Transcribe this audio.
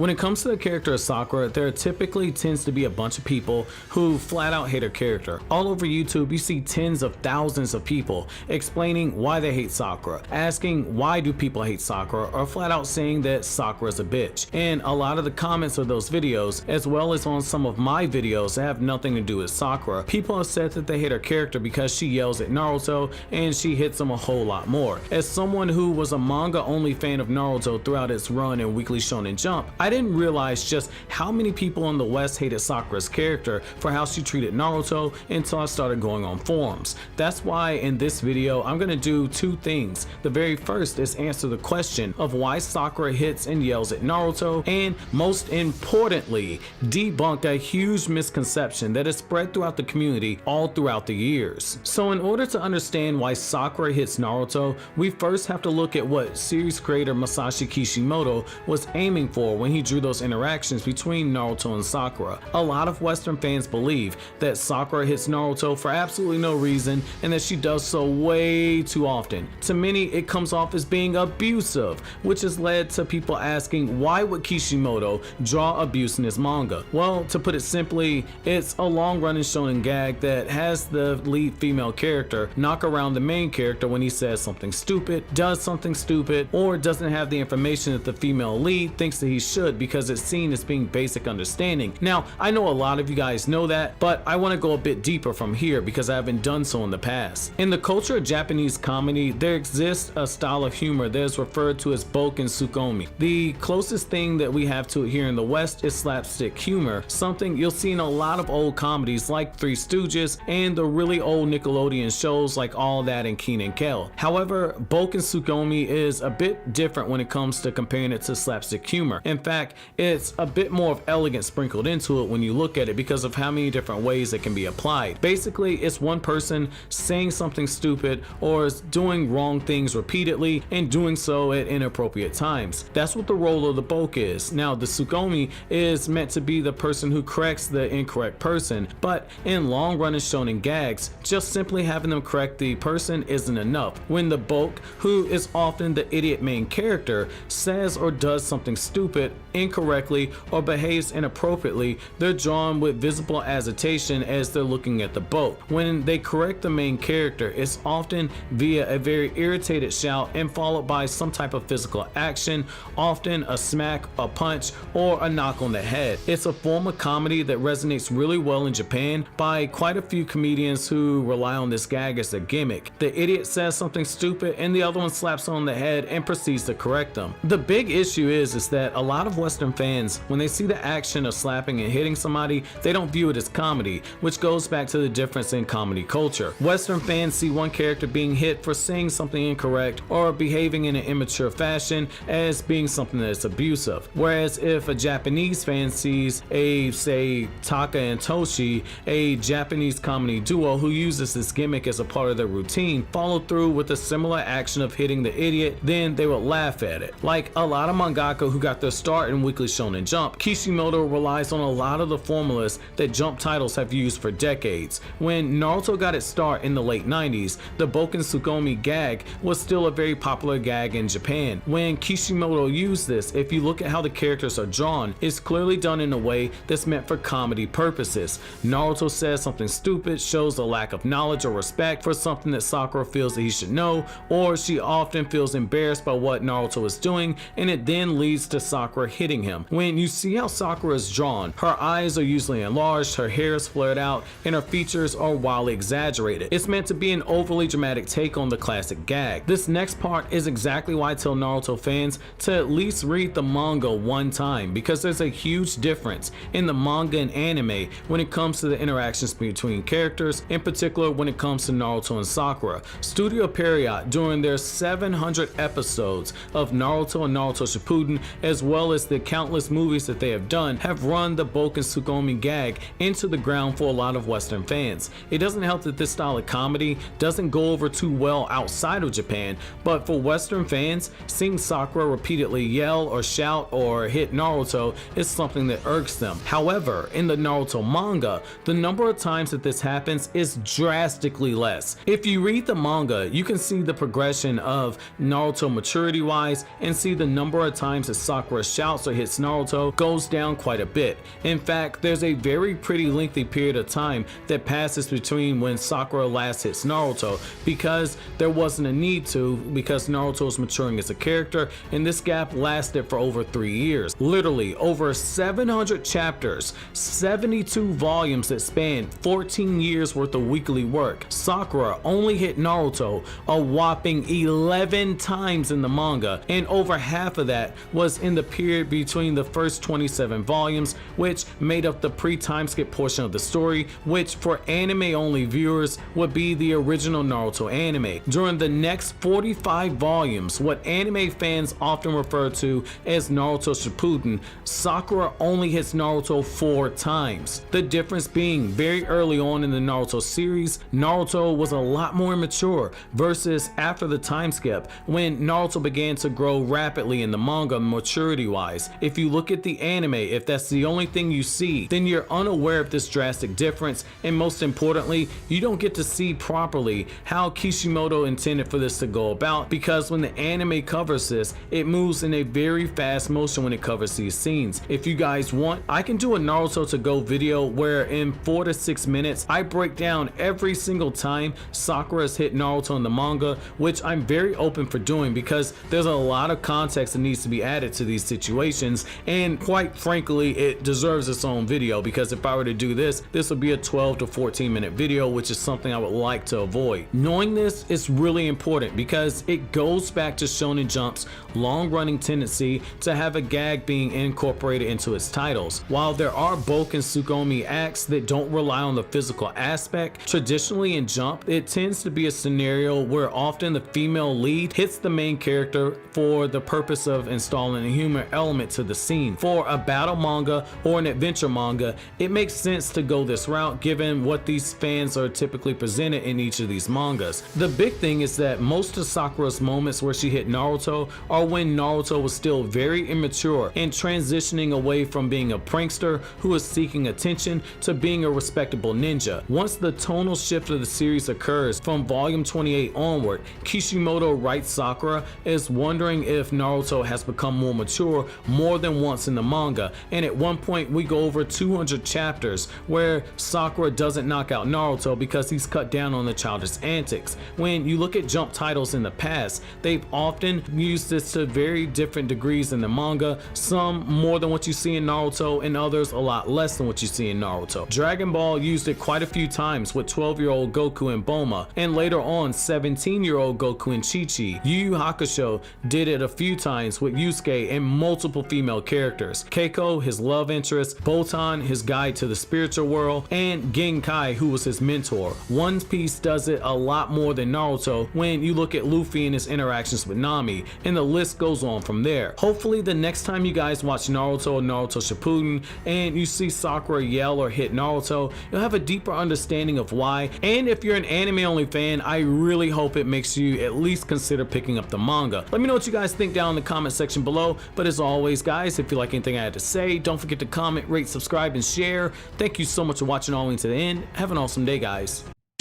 When it comes to the character of Sakura, there typically tends to be a bunch of people who flat out hate her character. All over YouTube, you see tens of thousands of people explaining why they hate Sakura, asking why do people hate Sakura, or flat out saying that Sakura is a bitch. And a lot of the comments of those videos, as well as on some of my videos that have nothing to do with Sakura, people have said that they hate her character because she yells at Naruto and she hits him a whole lot more. As someone who was a manga only fan of Naruto throughout its run in Weekly Shonen Jump, I didn't realize just how many people in the West hated Sakura's character for how she treated Naruto until I started going on forums. That's why in this video I'm gonna do two things. The very first is answer the question of why Sakura hits and yells at Naruto, and most importantly, debunk a huge misconception that has spread throughout the community all throughout the years. So in order to understand why Sakura hits Naruto, we first have to look at what series creator Masashi Kishimoto was aiming for when he drew those interactions between Naruto and Sakura. A lot of Western fans believe that Sakura hits Naruto for absolutely no reason and that she does so way too often. To many, it comes off as being abusive, which has led to people asking why would Kishimoto draw abuse in his manga? Well, to put it simply, it's a long-running shonen gag that has the lead female character knock around the main character when he says something stupid, does something stupid, or doesn't have the information that the female lead thinks that he should because it's seen as being basic understanding. Now, I know a lot of you guys know that, but I want to go a bit deeper from here because I haven't done so in the past. In the culture of Japanese comedy, there exists a style of humor that is referred to as boken sukomi. The closest thing that we have to it here in the West is slapstick humor, something you'll see in a lot of old comedies like Three Stooges and the really old Nickelodeon shows like All That and Kenan and Kel. However, boken sukomi is a bit different when it comes to comparing it to slapstick humor. In fact, it's a bit more of elegance sprinkled into it when you look at it because of how many different ways it can be applied. Basically, it's one person saying something stupid or is doing wrong things repeatedly and doing so at inappropriate times. That's what the role of the boke is. Now, the sukomi is meant to be the person who corrects the incorrect person, but in long-running shonen gags, just simply having them correct the person isn't enough. When the boke, who is often the idiot main character, says or does something stupid, incorrectly, or behaves inappropriately, they're drawn with visible agitation as they're looking at the boke. When they correct the main character, it's often via a very irritated shout and followed by some type of physical action, often a smack, a punch, or a knock on the head. It's a form of comedy that resonates really well in Japan by quite a few comedians who rely on this gag as a gimmick. The idiot says something stupid and the other one slaps on the head and proceeds to correct them. The big issue is that a lot of Western fans, when they see the action of slapping and hitting somebody, they don't view it as comedy, which goes back to the difference in comedy culture. Western fans see one character being hit for saying something incorrect or behaving in an immature fashion as being something that's abusive. Whereas if a Japanese fan sees say Taka and Toshi, a Japanese comedy duo who uses this gimmick as a part of their routine, follow through with a similar action of hitting the idiot, then they would laugh at it. Like a lot of mangaka who got their start in Weekly Shonen Jump, Kishimoto relies on a lot of the formulas that Jump titles have used for decades. When Naruto got its start in the late 90s, the boken sukomi gag was still a very popular gag in Japan. When Kishimoto used this, if you look at how the characters are drawn, it's clearly done in a way that's meant for comedy purposes. Naruto says something stupid, shows a lack of knowledge or respect for something that Sakura feels that he should know, or she often feels embarrassed by what Naruto is doing, and it then leads to Sakura hitting him. When you see how Sakura is drawn, her eyes are usually enlarged, her hair is flared out, and her features are wildly exaggerated. It's meant to be an overly dramatic take on the classic gag. This next part is exactly why I tell Naruto fans to at least read the manga one time, because there's a huge difference in the manga and anime when it comes to the interactions between characters, in particular when it comes to Naruto and Sakura. Studio Period, during their 700 episodes of Naruto and Naruto Shippuden, as well as the countless movies that they have done, have run the boken sukomi gag into the ground for a lot of Western fans. It doesn't help that this style of comedy doesn't go over too well outside of Japan, but for Western fans, seeing Sakura repeatedly yell or shout or hit Naruto is something that irks them. However, in the Naruto manga, the number of times that this happens is drastically less. If you read the manga, you can see the progression of Naruto maturity wise and see the number of times that Sakura shouts monster hits Naruto goes down quite a bit. In fact, there's a very pretty lengthy period of time that passes between when Sakura last hits Naruto, because there wasn't a need to, because Naruto is maturing as a character, and this gap lasted for over 3 years. Literally over 700 chapters, 72 volumes that spanned 14 years worth of weekly work. Sakura only hit Naruto a whopping 11 times in the manga, and over half of that was in the period between the first 27 volumes, which made up the pre-time skip portion of the story, which for anime only viewers would be the original Naruto anime. During the next 45 volumes, what anime fans often refer to as Naruto Shippuden, Sakura only hits Naruto 4 times. The difference being, very early on in the Naruto series, Naruto was a lot more mature, versus after the time skip, when Naruto began to grow rapidly in the manga maturity wise. If you look at the anime, if that's the only thing you see, then you're unaware of this drastic difference, and most importantly, you don't get to see properly how Kishimoto intended for this to go about, because when the anime covers this, it moves in a very fast motion when it covers these scenes. If you guys want, I can do a Naruto to go video where in 4 to 6 minutes I break down every single time Sakura's hit Naruto in the manga, which I'm very open for doing because there's a lot of context that needs to be added to these situations, and quite frankly it deserves its own video, because if I were to do this would be a 12 to 14 minute video, which is something I would like to avoid. Knowing this is really important because it goes back to Shonen Jump's long-running tendency to have a gag being incorporated into its titles. While there are Boken and Sakagami acts that don't rely on the physical aspect, traditionally in Jump it tends to be a scenario where often the female lead hits the main character for the purpose of installing a humor element to the scene. For a battle manga or an adventure manga, it makes sense to go this route given what these fans are typically presented in each of these mangas. The big thing is that most of Sakura's moments where she hit Naruto are when Naruto was still very immature and transitioning away from being a prankster who is seeking attention to being a respectable ninja. Once the tonal shift of the series occurs from volume 28 onward, Kishimoto writes Sakura as wondering if Naruto has become more mature more than once in the manga, and at one point we go over 200 chapters where Sakura doesn't knock out Naruto because he's cut down on the childish antics. When you look at Jump titles in the past, they've often used this to very different degrees in the manga, some more than what you see in Naruto and others a lot less than what you see in Naruto. Dragon Ball used it quite a few times with 12-year-old Goku and Bulma, and later on 17-year-old Goku and Chi-Chi. Yu Yu Hakusho did it a few times with Yusuke and multiple female characters. Keiko, his love interest, Botan, his guide to the spiritual world, and Genkai, who was his mentor. One Piece does it a lot more than Naruto when you look at Luffy and his interactions with Nami, and the list goes on from there. Hopefully the next time you guys watch Naruto or Naruto Shippuden and you see Sakura yell or hit Naruto, you'll have a deeper understanding of why, and if you're an anime only fan, I really hope it makes you at least consider picking up the manga. Let me know what you guys think down in the comment section below, but as always guys, if you like anything I had to say, don't forget to comment, rate, subscribe, and share. Thank you so much for watching all the way to the end. Have an awesome day guys.